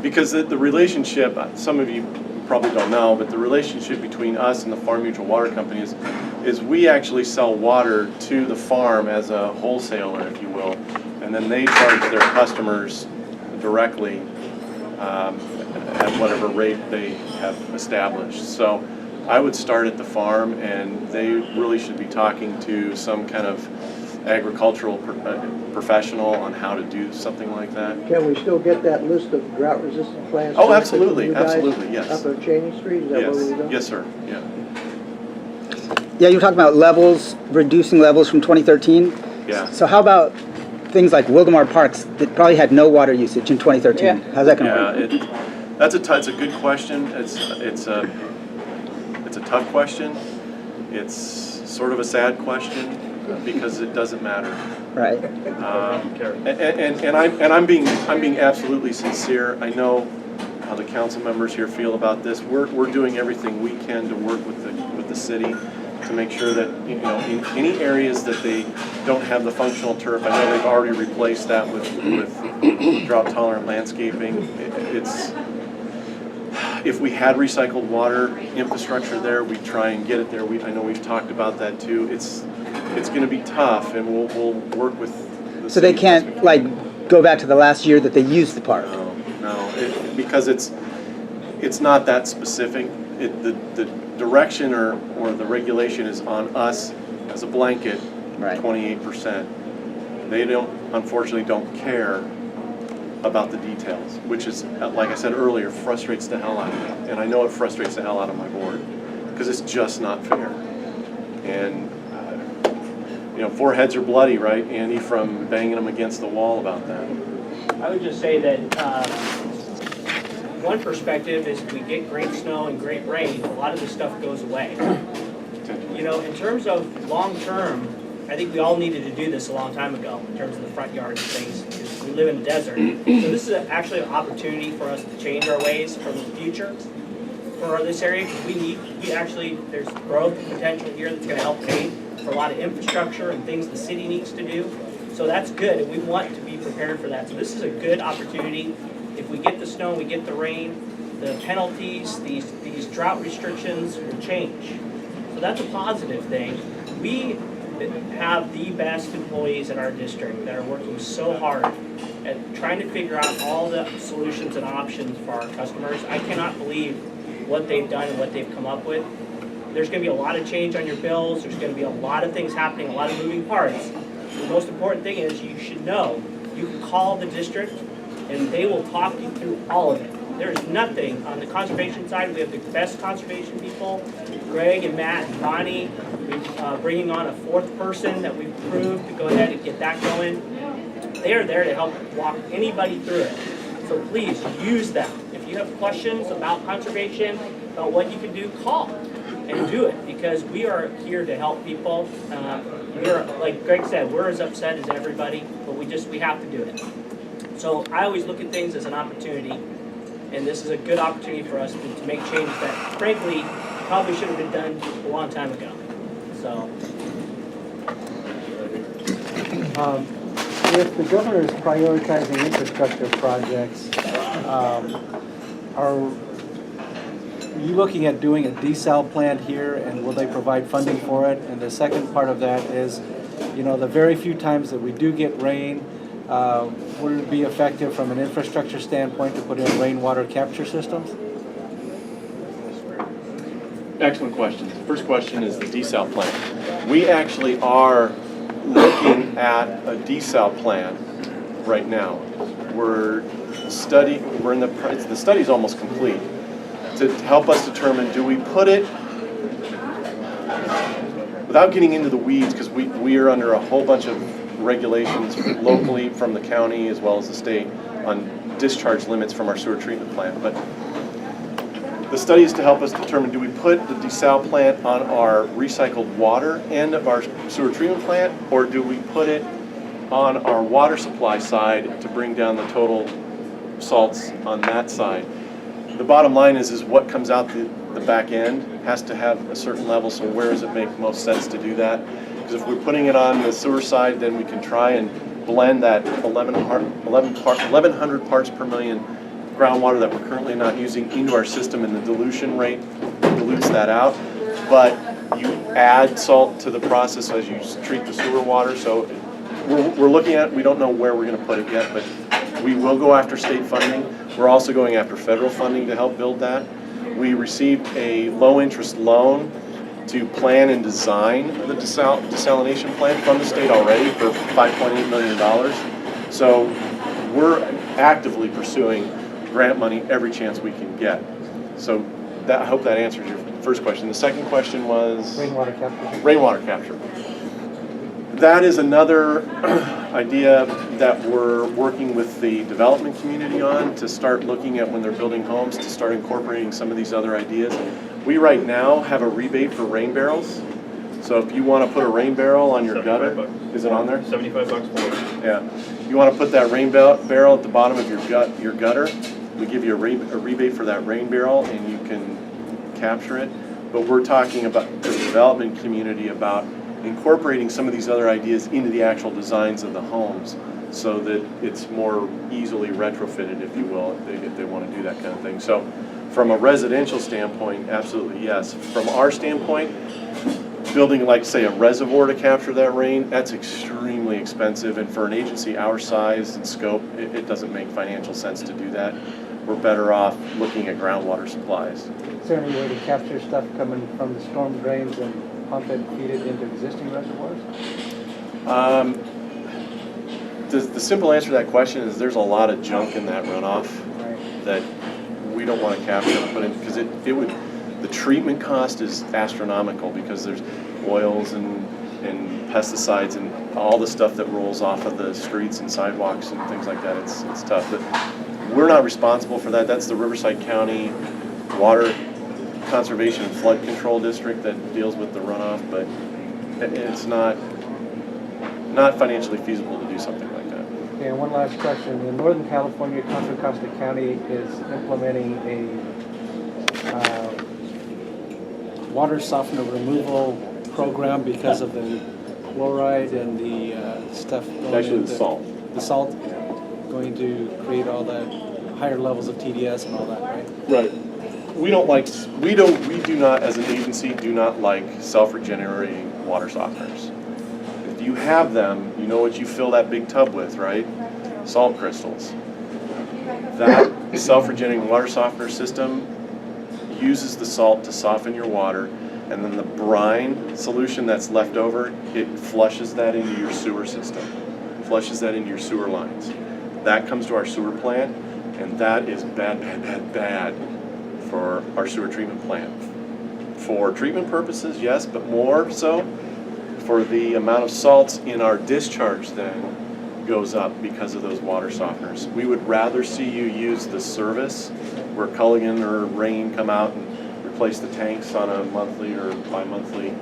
Because the relationship, some of you probably don't know, but the relationship between us and the Farm Mutual Water Company is we actually sell water to the farm as a wholesaler, if you will, and then they charge their customers directly at whatever rate they have established. So I would start at the farm, and they really should be talking to some kind of agricultural professional on how to do something like that. Can we still get that list of drought-resistant plants? Oh, absolutely, you guys absolutely, yes. Up on Cheney Street, is that what we're doing? Yes, sir, yeah. Yeah, you were talking about levels, reducing levels from 2013. Yeah. So how about things like Wildomar Parks that probably had no water usage in 2013? Yeah. How's that going to work? Yeah, it's a good question. It's a tough question. It's sort of a sad question because it doesn't matter. Right. And I'm being absolutely sincere. I know how the council members here feel about this. We're doing everything we can to work with the city to make sure that, you know, in any areas that they don't have the functional turf, I know they've already replaced that with drought tolerant landscaping. If we had recycled water infrastructure there, we'd try and get it there. I know we've talked about that too. It's going to be tough, and we'll work with the So they city can't like go back to the last year that they used the park. No, because it's not that specific. The direction or the regulation is on us as a blanket, Right. 28%. They unfortunately don't care about the details, which is, like I said earlier, frustrates the hell out of me. And I know it frustrates the hell out of my board because it's just not fair. And you know, 4 heads are bloody, right, Andy, from banging them against the wall about that. I would just say that one perspective is if we get great snow and great rain, a lot of this stuff goes away. You know, in terms of long term, I think we all needed to do this a long time ago in terms of the front yard and things, because we live in the desert. So this is actually an opportunity for us to change our ways for the future for this area. There's growth potential here that's going to help pay for a lot of infrastructure and things the city needs to do. So that's good, and we want to be prepared for that. So this is a good opportunity. If we get the snow, we get the rain, the penalties, these drought restrictions will change. So that's a positive thing. We have the best employees in our district that are working so hard at trying to figure out all the solutions and options for our customers. I cannot believe what they've done and what they've come up with. There's going to be a lot of change on your bills. There's going to be a lot of things happening, a lot of moving parts. The most important thing is you should know you can call the district and they will talk you through all of it. There's nothing on the conservation side. We have the best conservation people, Greg and Matt and Bonnie. We're bringing on a 4th person that we've approved to go ahead and get that going. They are there to help walk anybody through it. So please use them. If you have questions about conservation, about what you can do, call and do it, because we are here to help people. Like Greg said, we're as upset as everybody, but we have to do it. So I always look at things as an opportunity, and this is a good opportunity for us to make change that, frankly, probably should have been done a long time ago. So. If the governor is prioritizing infrastructure projects, are you looking at doing a desal plant here, and will they provide funding for it? And the second part of that is, you know, the very few times that we do get rain, would it be effective from an infrastructure standpoint to put in rainwater capture systems? Excellent questions. The first question is the desal plant. We actually are looking at a desal plant right now. The study's almost complete. It's to help us determine, do we put it, without getting into the weeds, because we are under a whole bunch of regulations locally from the county as well as the state on discharge limits from our sewer treatment plant. But the study is to help us determine, do we put the desal plant on our recycled water end of our sewer treatment plant, or do we put it on our water supply side to bring down the total salts on that side? The bottom line is what comes out the back end has to have a certain level, so where does it make most sense to do that? Because if we're putting it on the sewer side, then we can try and blend that 1,100 parts per million groundwater that we're currently not using into our system, and the dilution rate dilutes that out. But you add salt to the process as you treat the sewer water, so we're looking at, we don't know where we're going to put it yet, but we will go after state funding. We're also going after federal funding to help build that. We received a low-interest loan to plan and design the desalination plant from the state already for $5.8 million. So we're actively pursuing grant money every chance we can get. So I hope that answers your first question. The second question was? Rainwater capture. Rainwater capture. That is another idea that we're working with the development community on, to start looking at when they're building homes, to start incorporating some of these other ideas. We right now have a rebate for rain barrels. So if you want to put a rain barrel on your gutter, is it on there? $75 for it. Yeah. You want to put that rain barrel at the bottom of your gutter, we give you a rebate for that rain barrel, and you can capture it. But we're talking about the development community about incorporating some of these other ideas into the actual designs of the homes, so that it's more easily retrofitted, if you will, if they want to do that kind of thing. So from a residential standpoint, absolutely yes. From our standpoint, building, like, say, a reservoir to capture that rain, that's extremely expensive, and for an agency our size and scope, it doesn't make financial sense to do that. We're better off looking at groundwater supplies. Is there any way to capture stuff coming from the storm drains and pump it and feed it into existing reservoirs? The simple answer to that question is there's a lot of junk in that runoff that we don't want to capture and put in, because the treatment cost is astronomical, because there's oils and pesticides and all the stuff that rolls off of the streets and sidewalks and things like that. It's tough. But we're not responsible for that. That's the Riverside County Water Conservation and Flood Control District that deals with the runoff, but it's not financially feasible to do something like that. Okay, and one last question. In Northern California, Contra Costa County is implementing a water softener removal program because of the fluoride and the stuff. Actually, the salt. The salt going to create all that higher levels of TDS and all that, right? Right. We do not, as an agency, do not like self-regenerating water softeners. If you have them, you know what you fill that big tub with, right? Salt crystals. That self-regenerating water softener system uses the salt to soften your water, and then the brine solution that's left over, it flushes that into your sewer system, flushes that into your sewer lines. That comes to our sewer plant, and that is bad for our sewer treatment plant. For treatment purposes, yes, but more so for the amount of salts in our discharge then goes up because of those water softeners. We would rather see you use the service where Culligan or Rain come out and replace the tanks on a monthly or bi-monthly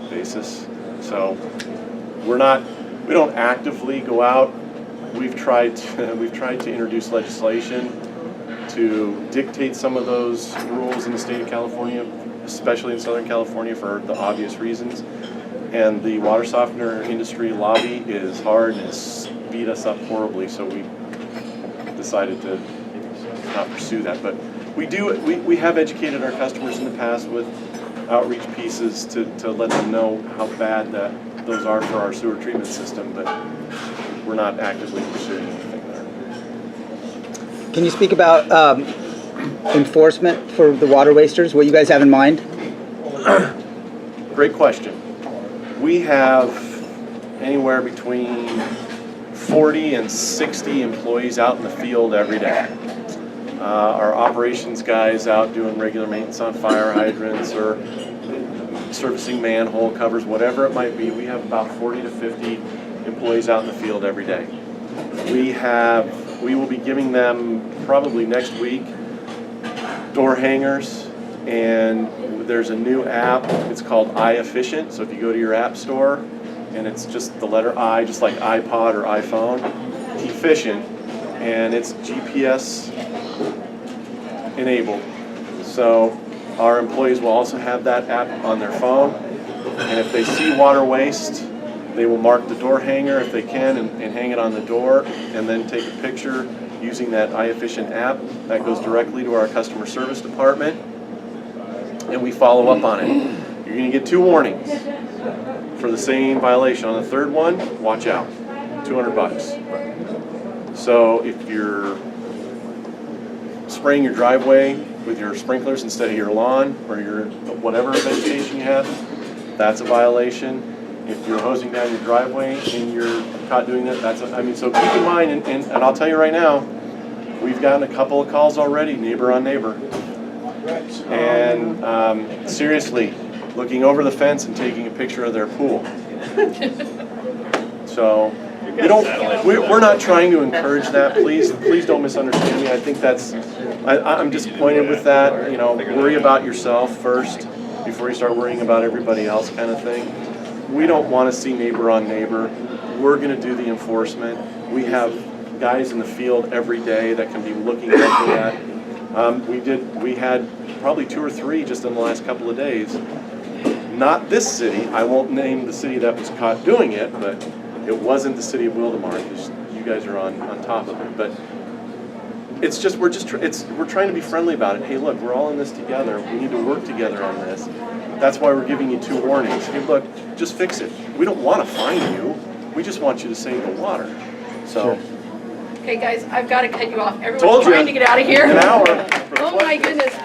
basis. So we don't actively go out. We've tried to introduce legislation to dictate some of those rules in the state of California, especially in Southern California, for the obvious reasons. And the water softener industry lobby is hard and has beat us up horribly, so we decided to not pursue that. But we have educated our customers in the past with outreach pieces to let them know how bad those are for our sewer treatment system, but we're not actively pursuing anything there. Can you speak about enforcement for the water wasters, what you guys have in mind? Great question. We have anywhere between 40 and 60 employees out in the field every day. our operations guys out doing regular maintenance on fire hydrants or servicing manhole covers, whatever it might be. We have about 40 to 50 employees out in the field every day. We will be giving them probably next week door hangers, and there's a new app. It's called iEfficient. So if you go to your app store, and it's just the letter I, just like iPod or iPhone, Efficient, and it's GPS enabled. So our employees will also have that app on their phone, and if they see water waste, they will mark the door hanger if they can and hang it on the door, and then take a picture using that iEfficient app. That goes directly to our customer service department, and we follow up on it. You're going to get 2 warnings for the same violation. On the third one, watch out, $200. So if you're spraying your driveway with your sprinklers instead of your lawn or your whatever vegetation you have, that's a violation. If you're hosing down your driveway and you're caught doing that, so keep in mind, and I'll tell you right now, we've gotten a couple of calls already, neighbor on neighbor. And seriously, looking over the fence and taking a picture of their pool. So we're not trying to encourage that. Please don't misunderstand me. I think I'm disappointed with that. You know, worry about yourself first before you start worrying about everybody else, kind of thing. We don't want to see neighbor on neighbor. We're going to do the enforcement. We have guys in the field every day that can be looking at. We had probably 2 or 3 just in the last couple of days. Not this city. I won't name the city that was caught doing it, but it wasn't the city of Wildomar, because you guys are on top of it. But it's just we're trying to be friendly about it. Hey, look, we're all in this together. We need to work together on this. That's why we're giving you 2 warnings. Hey, look, just fix it. We don't want to fine you. We just want you to save the water. So. Okay, guys, I've got to cut you off. Told Everyone's you. trying to get out of here. An hour. Oh my goodness.